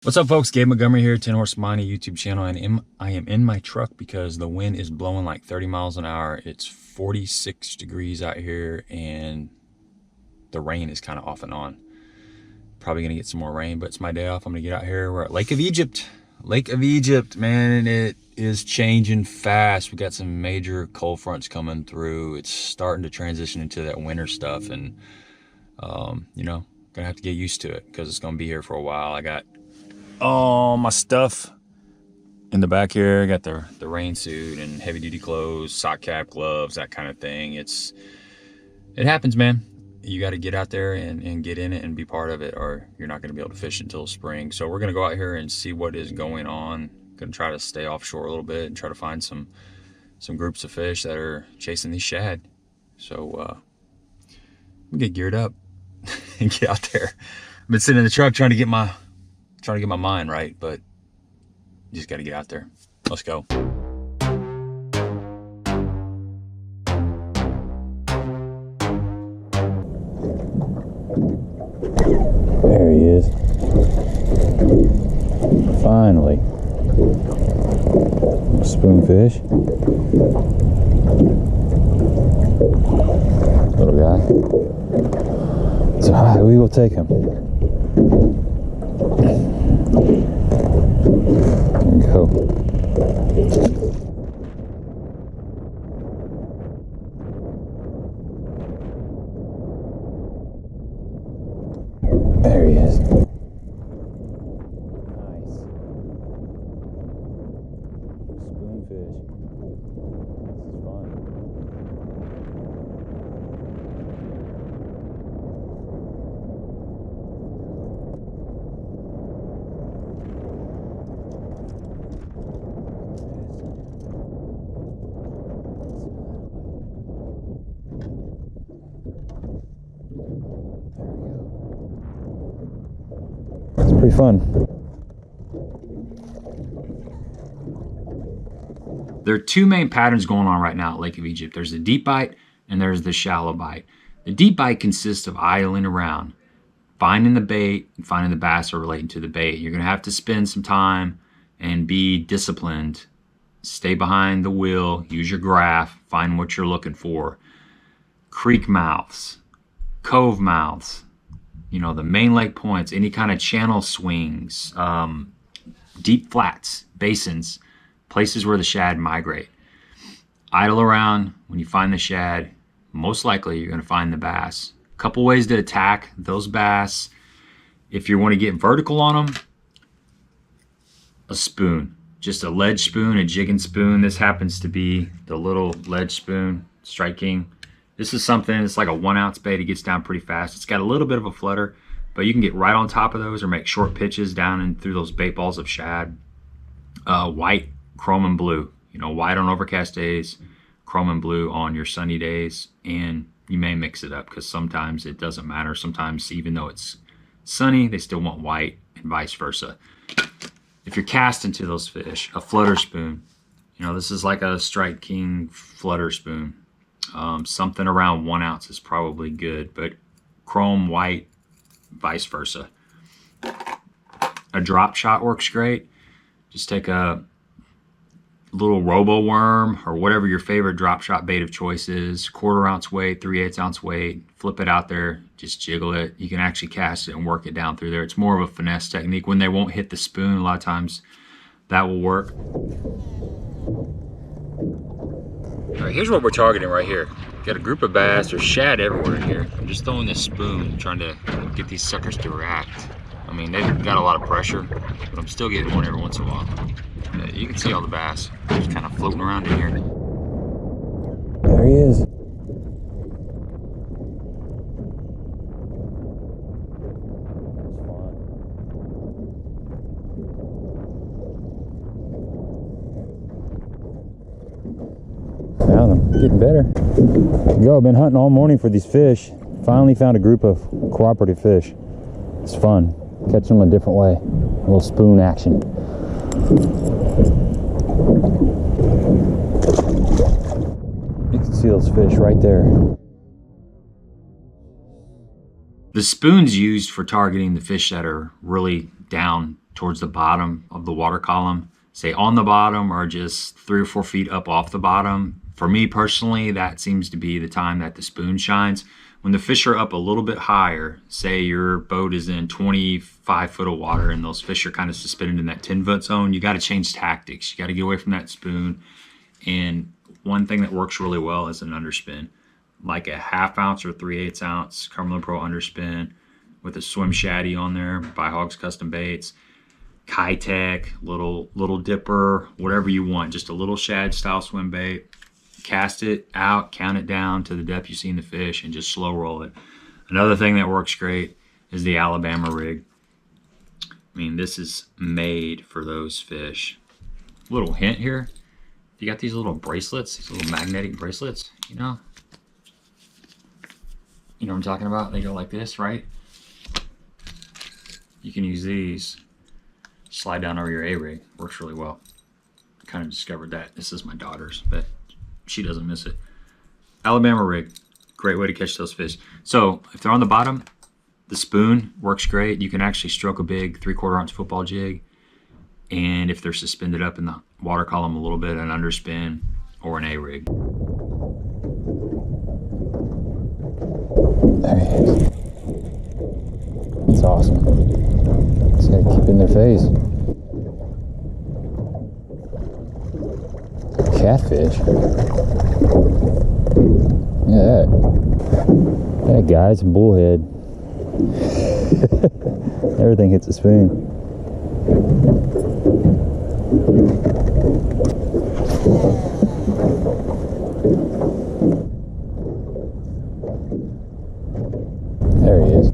What's up, folks? Gabe Montgomery here, 10 Horse Mining YouTube channel, and I am in my truck because the wind is blowing like 30 miles an hour. It's 46 degrees out here, and the rain is kind of off and on. Probably gonna get some more rain, but it's my day off. I'm gonna get out here. We're at Lake of Egypt. Lake of Egypt, man, and it is changing fast. We got some major cold fronts coming through. It's starting to transition into that winter stuff, and you know, gonna have to get used to it because it's gonna be here for a while. I got all my stuff in the back here. I got the rain suit and heavy duty clothes, sock cap, gloves, that kind of thing. It happens, man. You got to get out there and get in it and be part of it, or you're not going to be able to fish until spring. So we're going to go out here and see what is going on. Going to try to stay offshore a little bit and try to find some groups of fish that are chasing these shad. So we'll get geared up and get out there. I've been sitting in the truck trying to get my mind right, but you just got to get out there. Let's go. There he is. Finally. Spoonfish. Little guy. It's all right, we will take him. There we go. There he is. Nice. Spoonfish. This is fun. It's pretty fun. There are two main patterns going on right now at Lake of Egypt. There's the deep bite and there's the shallow bite. The deep bite consists of idling around, finding the bait and finding the bass are relating to the bait. You're going to have to spend some time and be disciplined. Stay behind the wheel, use your graph, find what you're looking for. Creek mouths, cove mouths, you know, the main lake points, any kind of channel swings, deep flats, basins, places where the shad migrate. Idle around. When you find the shad, most likely you're going to find the bass. A couple ways to attack those bass. If you want to get vertical on them, a spoon, just a ledge spoon, a jigging spoon. This happens to be the little ledge spoon, Strike King. This is something, it's like a 1 ounce bait. It gets down pretty fast. It's got a little bit of a flutter, but you can get right on top of those or make short pitches down and through those bait balls of shad. White, chrome, and blue. You know, white on overcast days, chrome and blue on your sunny days, and you may mix it up because sometimes it doesn't matter. Sometimes even though it's sunny, they still want white and vice versa. If you're casting to those fish, a flutter spoon. You know, this is like a Strike King flutter spoon. Something around 1 ounce is probably good, but chrome, white, vice versa. A drop shot works great. Just take a little robo worm or whatever your favorite drop shot bait of choice is, 1/4 ounce weight, 3/8 ounce weight, flip it out there, just jiggle it. You can actually cast it and work it down through there. It's more of a finesse technique. When they won't hit the spoon, a lot of times that will work. All right, here's what we're targeting right here. Got a group of bass. There's shad everywhere in here. I'm just throwing this spoon, trying to get these suckers to react. I mean, they've got a lot of pressure, but I'm still getting one every once in a while. You can see all the bass just kind of floating around in here. There he is. Found them. Getting better. Go. I've been hunting all morning for these fish. Finally found a group of cooperative fish. It's fun. Catching them a different way. A little spoon action. You can see those fish right there. The spoon's used for targeting the fish that are really down towards the bottom of the water column, say on the bottom or just 3 or 4 feet up off the bottom. For me personally, that seems to be the time that the spoon shines. When the fish are up a little bit higher, say your boat is in 25 foot of water and those fish are kind of suspended in that 10-foot zone, you got to change tactics. You got to get away from that spoon. And one thing that works really well is an underspin, like a 1/2 ounce or 3/8 ounce Cumberland Pro underspin with a swim shaddy on there by Hawgz Custom Baits. Kitech, little dipper, whatever you want, just a little shad style swim bait. Cast it out, count it down to the depth you've seen the fish, and just slow roll it. Another thing that works great is the Alabama rig. I mean, this is made for those fish. Little hint here, if you got these little bracelets, these little magnetic bracelets, you know what I'm talking about? They go like this, right? You can use these, slide down over your A-rig. Works really well. Kind of discovered that. This is my daughter's, but she doesn't miss it. Alabama rig, great way to catch those fish. So if they're on the bottom, the spoon works great. You can actually stroke a big 3/4 ounce football jig. And if they're suspended up in the water column a little bit, an underspin or an A-rig. There he is. That's awesome. Just gotta keep in their face. Catfish. Look at that. That guy's a bullhead. Everything hits a spoon. There he is.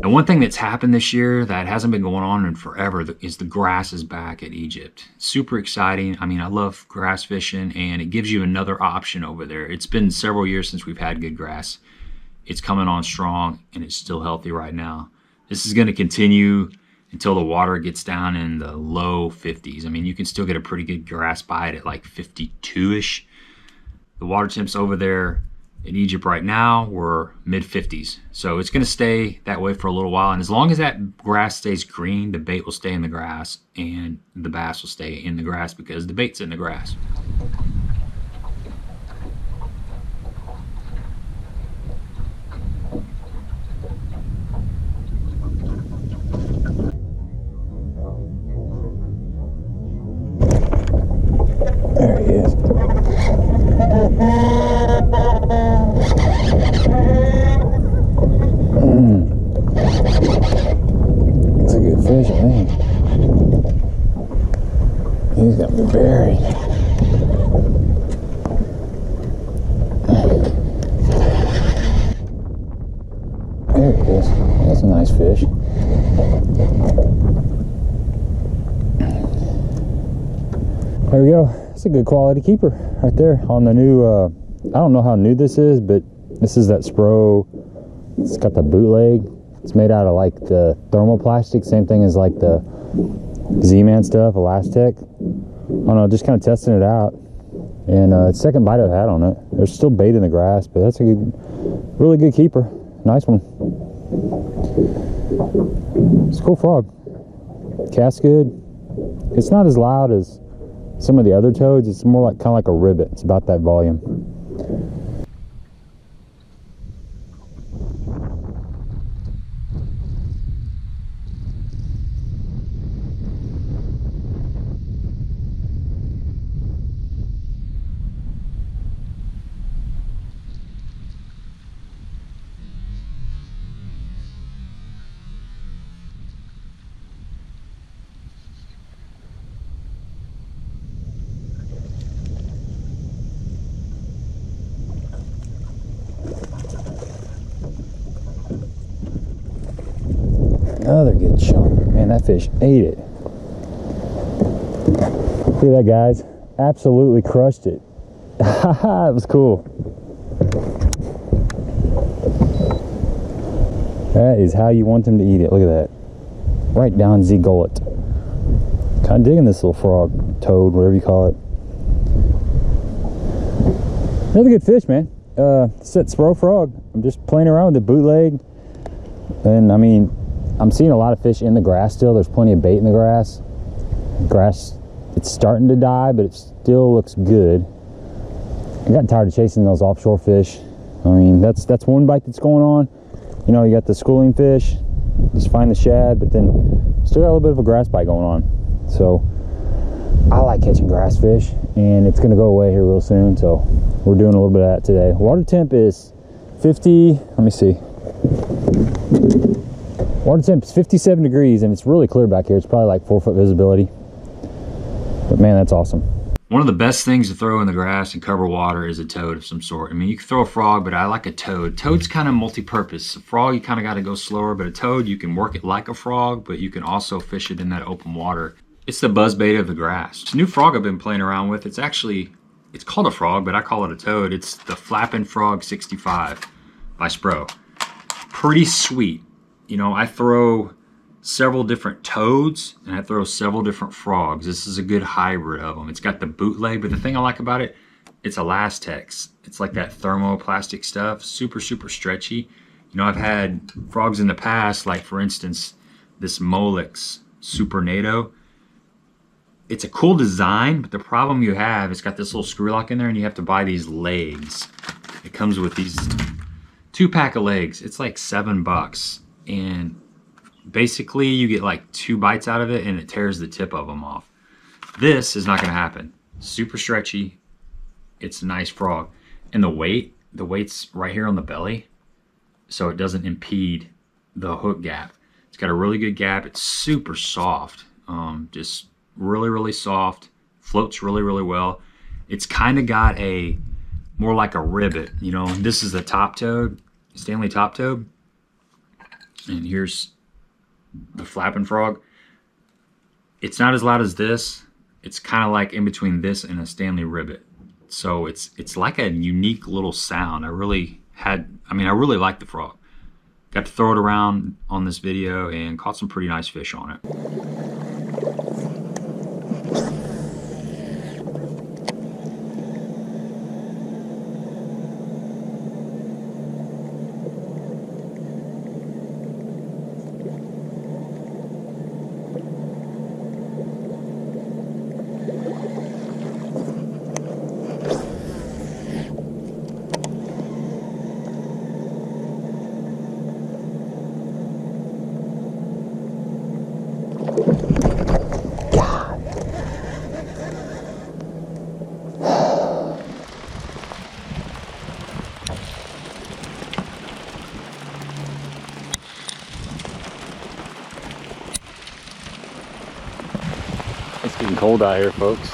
And one thing that's happened this year that hasn't been going on in forever is the grass is back at Egypt. Super exciting. I mean, I love grass fishing, and it gives you another option over there. It's been several years since we've had good grass. It's coming on strong, and it's still healthy right now. This is going to continue until the water gets down in the low 50s. I mean, you can still get a pretty good grass bite at like 52-ish. The water temps over there in Egypt right now we're mid-50s, so it's going to stay that way for a little while. And as long as that grass stays green, the bait will stay in the grass and the bass will stay in the grass because the bait's in the grass. There he is. That's a good fish, I think. He's got me buried. There he is. That's a nice fish. There we go. It's a good quality keeper right there on the new, I don't know how new this is, but this is that spro. It's got the bootleg. It's made out of like the thermoplastic, same thing as like the Z-Man stuff, Elastec. I don't know, just kind of testing it out. And it's second bite I've had on it. There's still bait in the grass, but that's a good, really good keeper. Nice one. It's a cool frog. Casts good. It's not as loud as some of the other toads. It's more like kind of like a ribbit. It's about that volume. Another good chunk. Man, that fish ate it. Look at that, guys. Absolutely crushed it. That was cool. That is how you want them to eat it. Look at that. Right down the gullet. Kind of digging this little frog, toad, whatever you call it. Another good fish, man. set spro frog. I'm just playing around with the bootleg, and I mean, I'm seeing a lot of fish in the grass still. There's plenty of bait in the grass. It's starting to die, but it still looks good. I got tired of chasing those offshore fish. I mean, that's one bite that's going on. You know, you got the schooling fish, just find the shad, but then still got a little bit of a grass bite going on. So I like catching grass fish, and it's gonna go away here real soon. So we're doing a little bit of that today. Water temp is 50, let me see. Water temp is 57 degrees, and it's really clear back here. It's probably like 4 foot visibility. But man, that's awesome. One of the best things to throw in the grass and cover water is a toad of some sort. I mean, you can throw a frog, but I like a toad. Toad's kind of multi-purpose. A frog, you kind of got to go slower, but a toad, you can work it like a frog, but you can also fish it in that open water. It's the buzzbait of the grass. This new frog I've been playing around with, it's called a frog, but I call it a toad. It's the Flappin' Frog 65 by Spro. Pretty sweet. You know, I throw several different toads and I throw several different frogs. This is a good hybrid of them. It's got the bootleg, but the thing I like about it, it's elastex. It's like that thermoplastic stuff, super, super stretchy. You know, I've had frogs in the past, like for instance, this Molex Super NATO. It's a cool design, but the problem you have, it's got this little screw lock in there and you have to buy these legs. It comes with these 2-pack of legs. It's like $7. And basically you get like 2 bites out of it and it tears the tip of them off. This is not going to happen. Super stretchy. It's a nice frog. And the weight's right here on the belly, so it doesn't impede the hook gap. It's got a really good gap. It's super soft. Just really, really soft. Floats really, really well. It's kind of got a more like a ribbit. You know, this is the top toad, Stanley top toad. And here's the Flappin' Frog. It's not as loud as this. It's kind of like in between this and a Stanley ribbit. So it's like a unique little sound. I really like the frog. Got to throw it around on this video and caught some pretty nice fish on it. It's getting cold out here, folks.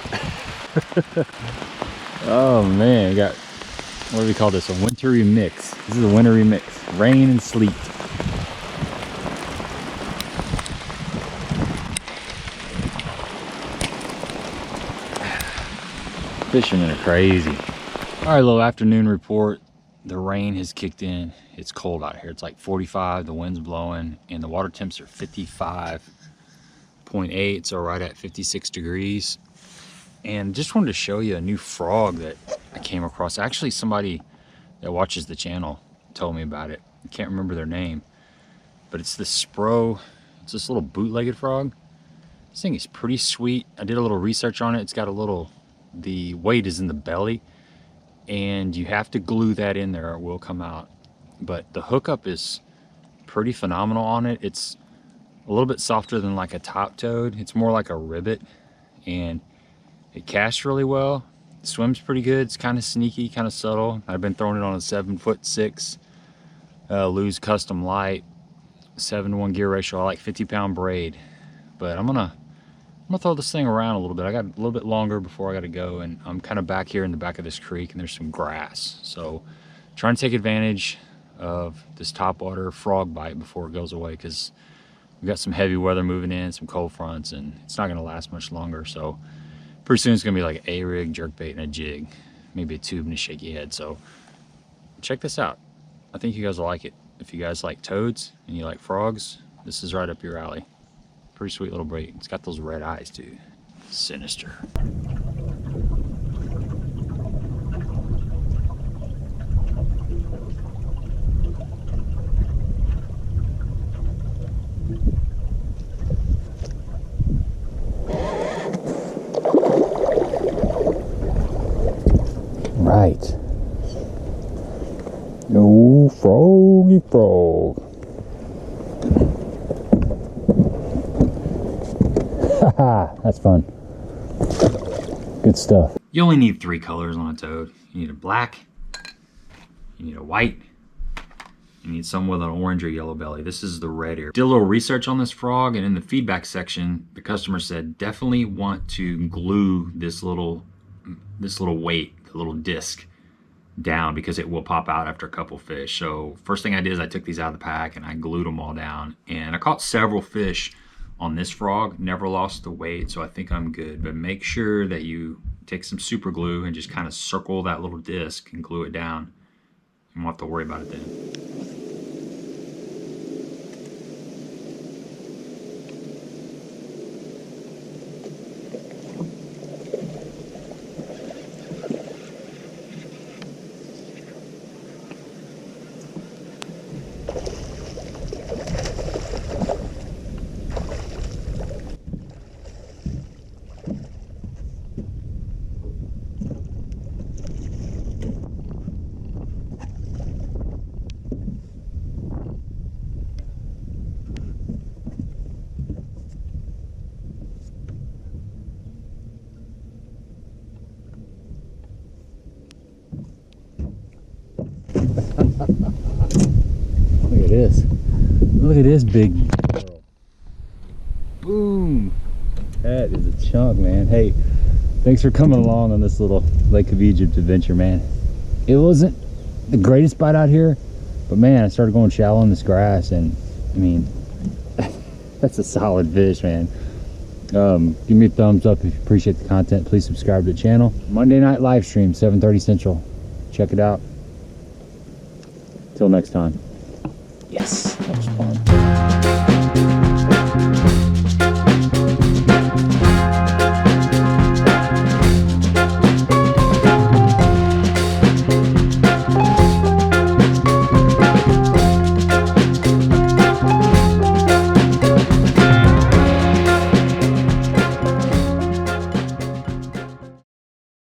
Oh man, we got, what do we call this? A wintry mix. This is a wintry mix. Rain and sleet. Fishermen are crazy. All right, little afternoon report. The rain has kicked in. It's cold out here. It's like 45, the wind's blowing, and the water temps are 55.8, so right at 56 degrees. And just wanted to show you a new frog that I came across. Actually, somebody that watches the channel told me about it. I can't remember their name, but it's this spro. It's this little bootlegged frog. This thing is pretty sweet. I did a little research on it. It's got a little, the weight is in the belly, and you have to glue that in there or it will come out. But the hookup is pretty phenomenal on it. It's a little bit softer than like a top toad. It's more like a ribbit, and it casts really well. It swims pretty good. It's kind of sneaky, kind of subtle. I've been throwing it on a 7'6" Hawgz Custom Light, 7-to-1 gear ratio. I like 50-pound braid, but I'm gonna throw this thing around a little bit. I got a little bit longer before I got to go, and I'm kind of back here in the back of this creek, and there's some grass. So trying to take advantage of this topwater frog bite before it goes away, because we got some heavy weather moving in, some cold fronts, and it's not going to last much longer. So pretty soon it's going to be like a rig, jerkbait, and a jig, maybe a tube and a shaky head. So check this out. I think you guys will like it. If you guys like toads and you like frogs, this is right up your alley. Pretty sweet little bait. It's got those red eyes too. Sinister. Oh, froggy frog. Haha, that's fun. Good stuff. You only need 3 colors on a toad. You need a black, you need a white, you need some with an orange or yellow belly. This is the red ear. Did a little research on this frog, and in the feedback section, the customer said definitely want to glue this little weight, the little disc, down because it will pop out after a couple fish. So first thing I did is I took these out of the pack and I glued them all down, and I caught several fish on this frog, never lost the weight, so I think I'm good. But make sure that you take some super glue and just kind of circle that little disc and glue it down. You won't have to worry about it then. Look at this. Look at this big pearl. Boom. That is a chunk, man. Hey, thanks for coming along on this little Lake of Egypt adventure, man. It wasn't the greatest bite out here, but man, I started going shallow in this grass, and I mean, that's a solid fish, man. Give me a thumbs up if you appreciate the content. Please subscribe to the channel. Monday night live stream, 7:30 Central. Check it out. Till next time. Yes, that was fun.